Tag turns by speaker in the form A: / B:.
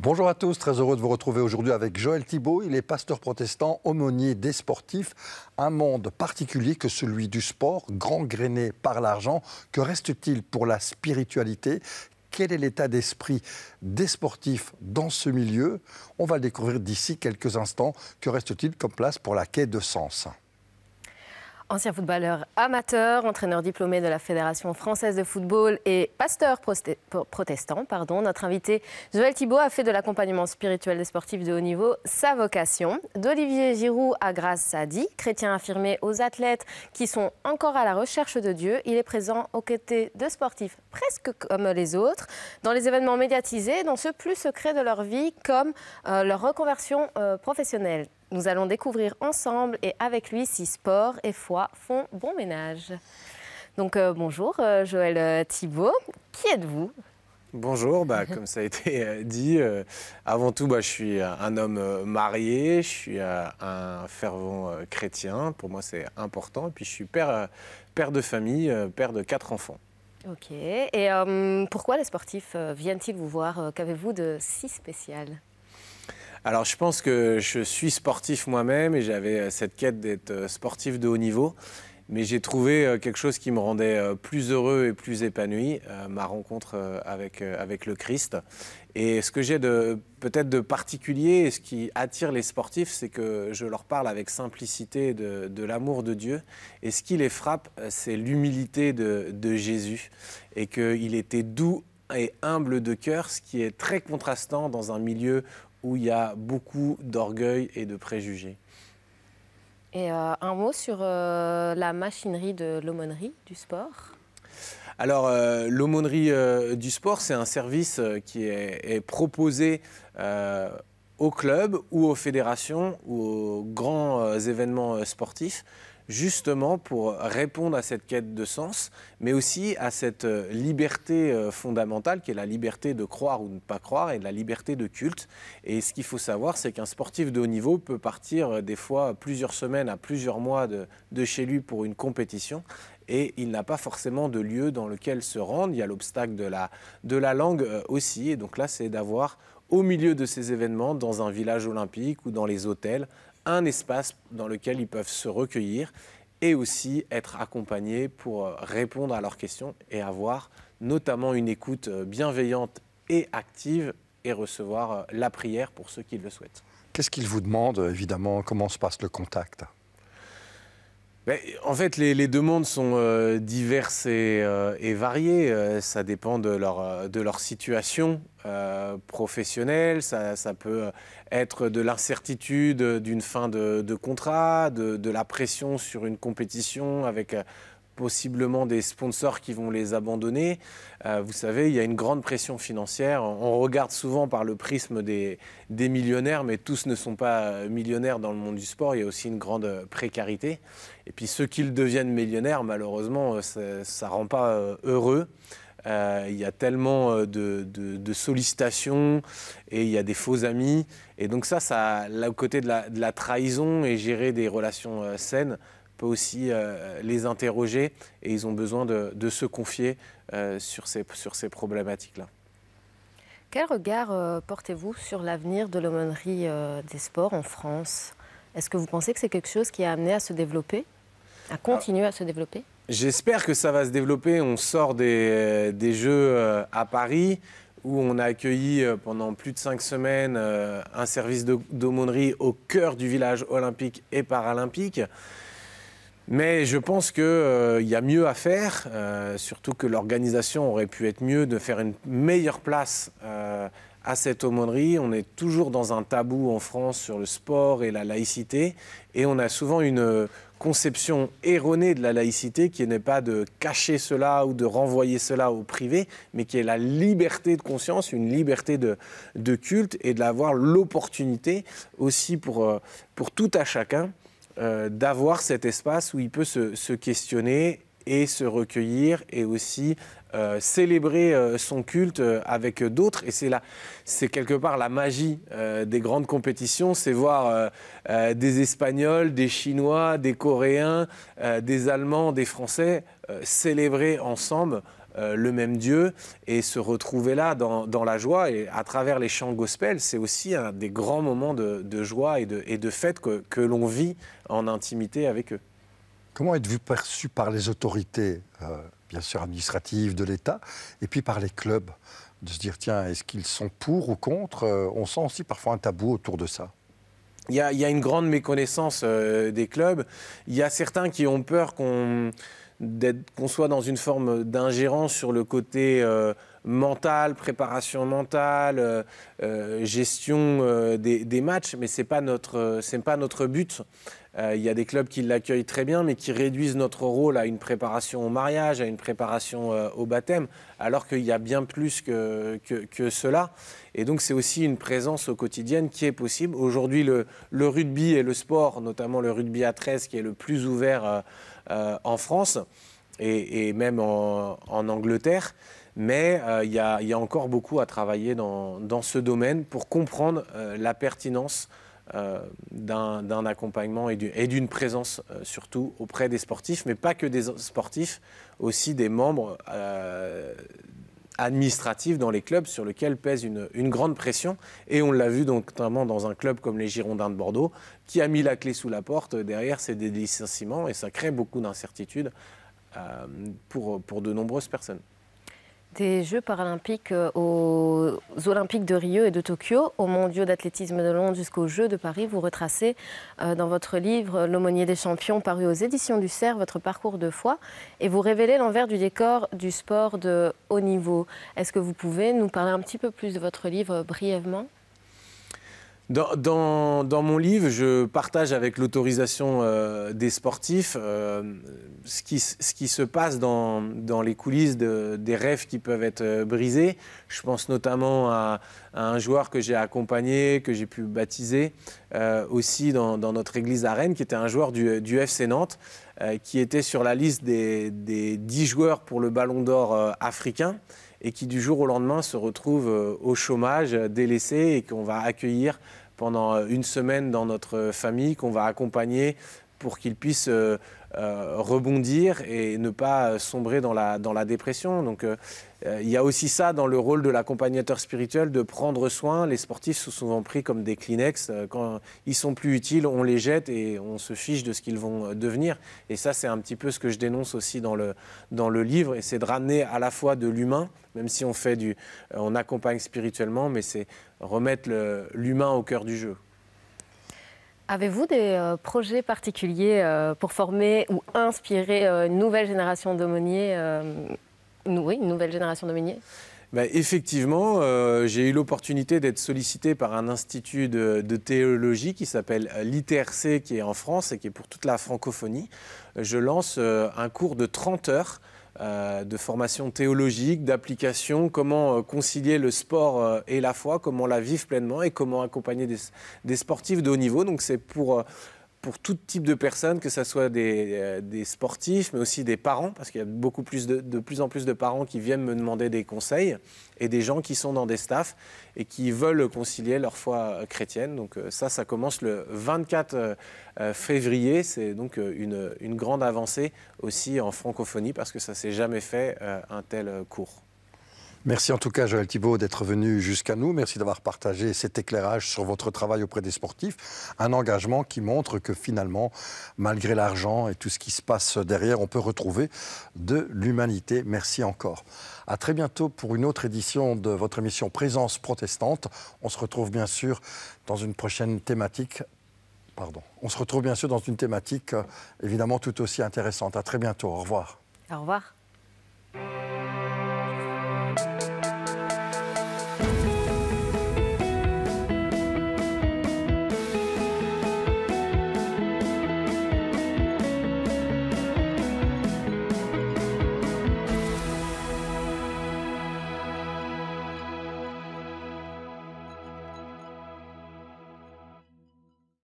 A: Bonjour à tous, très heureux de vous retrouver aujourd'hui avec Joël Thibault. Il est pasteur protestant, aumônier des sportifs. Un monde particulier que celui du sport, gangréné par l'argent. Que reste-t-il pour la spiritualité ? Quel est l'état d'esprit des sportifs dans ce milieu? On va le découvrir d'ici quelques instants. Que reste-t-il comme place pour la quête de sens?
B: Ancien footballeur amateur, entraîneur diplômé de la Fédération française de football et pasteur protestant, notre invité Joël Thibault a fait de l'accompagnement spirituel des sportifs de haut niveau sa vocation. D'Olivier Giroud à Grace Sadi, chrétien affirmé aux athlètes qui sont encore à la recherche de Dieu, il est présent aux côtés de sportifs presque comme les autres, dans les événements médiatisés, dans ceux plus secrets de leur vie, comme leur reconversion professionnelle. Nous allons découvrir ensemble et avec lui si sport et foi font bon ménage. Donc bonjour Joël Thibault, qui êtes-vous ?
C: Bonjour, comme ça a été dit, avant tout je suis un homme marié, je suis un fervent chrétien, pour moi c'est important, et puis je suis père de famille, père de 4 enfants.
B: Ok, et pourquoi les sportifs viennent-ils vous voir? Qu'avez-vous de si spécial ?
C: Alors je pense que je suis sportif moi-même et j'avais cette quête d'être sportif de haut niveau. Mais j'ai trouvé quelque chose qui me rendait plus heureux et plus épanoui, ma rencontre avec le Christ. Et ce que j'ai peut-être de particulier et ce qui attire les sportifs, c'est que je leur parle avec simplicité de l'amour de Dieu. Et ce qui les frappe, c'est l'humilité de Jésus. Et qu'il était doux et humble de cœur, ce qui est très contrastant dans un milieu où il y a beaucoup d'orgueil et de préjugés.
B: Et un mot sur la machinerie de l'aumônerie du sport ?
C: Alors, l'aumônerie du sport, c'est un service qui est proposé aux clubs ou aux fédérations ou aux grands événements sportifs, justement pour répondre à cette quête de sens, mais aussi à cette liberté fondamentale qui est la liberté de croire ou de ne pas croire et la liberté de culte. Et ce qu'il faut savoir, c'est qu'un sportif de haut niveau peut partir des fois plusieurs semaines à plusieurs mois de chez lui pour une compétition et il n'a pas forcément de lieu dans lequel se rendre. Il y a l'obstacle de la langue aussi. Et donc là, c'est d'avoir au milieu de ces événements, dans un village olympique ou dans les hôtels, un espace dans lequel ils peuvent se recueillir et aussi être accompagnés pour répondre à leurs questions et avoir notamment une écoute bienveillante et active et recevoir la prière pour ceux qui le souhaitent.
A: Qu'est-ce qu'ils vous demandent, évidemment? Comment se passe le contact?
C: En fait, les demandes sont diverses et variées. Ça dépend de leur situation professionnelle. Ça peut être de l'incertitude d'une fin de contrat, de la pression sur une compétition avec possiblement des sponsors qui vont les abandonner. Vous savez, il y a une grande pression financière. On regarde souvent par le prisme des millionnaires, mais tous ne sont pas millionnaires dans le monde du sport. Il y a aussi une grande précarité. Et puis ceux qui deviennent millionnaires, malheureusement, ça ne rend pas heureux. Il y a tellement de sollicitations et il y a des faux amis. Et donc ça là, au côté de la trahison et gérer des relations saines, peut aussi les interroger et ils ont besoin de se confier sur ces problématiques-là.
B: Quel regard portez-vous sur l'avenir de l'aumônerie des sports en France ? Est-ce que vous pensez que c'est quelque chose qui est amené à se développer, à continuer à se développer ? J'espère
C: que ça va se développer. On sort des Jeux à Paris où on a accueilli pendant plus de 5 semaines un service d'aumônerie au cœur du village olympique et paralympique. Mais je pense qu'il y a mieux à faire, surtout que l'organisation aurait pu être mieux, de faire une meilleure place à cette aumônerie. On est toujours dans un tabou en France sur le sport et la laïcité. Et on a souvent une conception erronée de la laïcité qui n'est pas de cacher cela ou de renvoyer cela au privé, mais qui est la liberté de conscience, une liberté de culte et d'avoir l'opportunité aussi pour tout à chacun d'avoir cet espace où il peut se questionner et se recueillir et aussi célébrer son culte avec d'autres. Et c'est quelque part la magie des grandes compétitions, c'est voir des Espagnols, des Chinois, des Coréens, des Allemands, des Français célébrer ensemble le même Dieu et se retrouver là dans la joie. Et à travers les chants gospel, c'est aussi un des grands moments de joie et de fête que l'on vit en intimité avec eux.
A: Comment êtes-vous perçu par les autorités, bien sûr administratives de l'État, et puis par les clubs? De se dire, tiens, est-ce qu'ils sont pour ou contre? On sent aussi parfois un tabou autour de ça.
C: Il y a une grande méconnaissance des clubs. Il y a certains qui ont peur qu'on soit dans une forme d'ingérence sur le côté mental, préparation mentale, gestion des matchs, mais c'est pas notre but. Il y a des clubs qui l'accueillent très bien, mais qui réduisent notre rôle à une préparation au mariage, à une préparation au baptême, alors qu'il y a bien plus que cela. Et donc c'est aussi une présence au quotidien qui est possible. Aujourd'hui, le rugby et le sport, notamment le rugby à 13, qui est le plus ouvert en France et même en Angleterre. Mais il y a encore beaucoup à travailler dans ce domaine pour comprendre la pertinence d'un accompagnement et d'une présence surtout auprès des sportifs, mais pas que des sportifs, aussi des membres administratifs dans les clubs sur lesquels pèse une grande pression. Et on l'a vu donc, notamment dans un club comme les Girondins de Bordeaux, qui a mis la clé sous la porte. Derrière, c'est des licenciements et ça crée beaucoup d'incertitudes pour de nombreuses personnes.
B: Des Jeux paralympiques aux Olympiques de Rio et de Tokyo, aux Mondiaux d'athlétisme de Londres jusqu'aux Jeux de Paris, vous retracez dans votre livre L'aumônier des champions, paru aux éditions du Cerf, votre parcours de foi, et vous révélez l'envers du décor du sport de haut niveau. Est-ce que vous pouvez nous parler un petit peu plus de votre livre brièvement ?
C: Dans mon livre, je partage avec l'autorisation des sportifs ce qui se passe dans les coulisses des rêves qui peuvent être brisés. Je pense notamment à un joueur que j'ai accompagné, que j'ai pu baptiser aussi dans notre église à Rennes, qui était un joueur du FC Nantes, qui était sur la liste des 10 joueurs pour le Ballon d'Or africain et qui du jour au lendemain se retrouve au chômage, délaissé, et qu'on va accueillir pendant une semaine dans notre famille, qu'on va accompagner pour qu'il puisse rebondir et ne pas sombrer dans la dépression. Donc il y a aussi ça dans le rôle de l'accompagnateur spirituel, de prendre soin. Les sportifs sont souvent pris comme des Kleenex. Quand ils sont plus utiles, on les jette et on se fiche de ce qu'ils vont devenir. Et ça, c'est un petit peu ce que je dénonce aussi dans le livre. Et c'est de ramener à la fois de l'humain, même si on accompagne spirituellement, mais c'est remettre l'humain au cœur du jeu.
B: Avez-vous des projets particuliers pour former ou inspirer une nouvelle génération d'aumôniers Oui, une nouvelle génération d'aumôniers.
C: Effectivement, j'ai eu l'opportunité d'être sollicité par un institut de théologie qui s'appelle l'ITRC, qui est en France et qui est pour toute la francophonie. Je lance un cours de 30 heures de formation théologique, d'application, comment concilier le sport et la foi, comment la vivre pleinement et comment accompagner des sportifs de haut niveau. Donc c'est pour tout type de personnes, que ce soit des sportifs, mais aussi des parents, parce qu'il y a de plus en plus de parents qui viennent me demander des conseils, et des gens qui sont dans des staffs et qui veulent concilier leur foi chrétienne. Donc ça commence le 24 février. C'est donc une grande avancée aussi en francophonie, parce que ça ne s'est jamais fait un tel cours.
A: Merci en tout cas, Joël Thibaut, d'être venu jusqu'à nous. Merci d'avoir partagé cet éclairage sur votre travail auprès des sportifs. Un engagement qui montre que finalement, malgré l'argent et tout ce qui se passe derrière, on peut retrouver de l'humanité. Merci encore. À très bientôt pour une autre édition de votre émission Présence protestante. On se retrouve bien sûr dans une prochaine thématique. On se retrouve bien sûr dans une thématique évidemment tout aussi intéressante. À très bientôt. Au revoir.
B: Au revoir.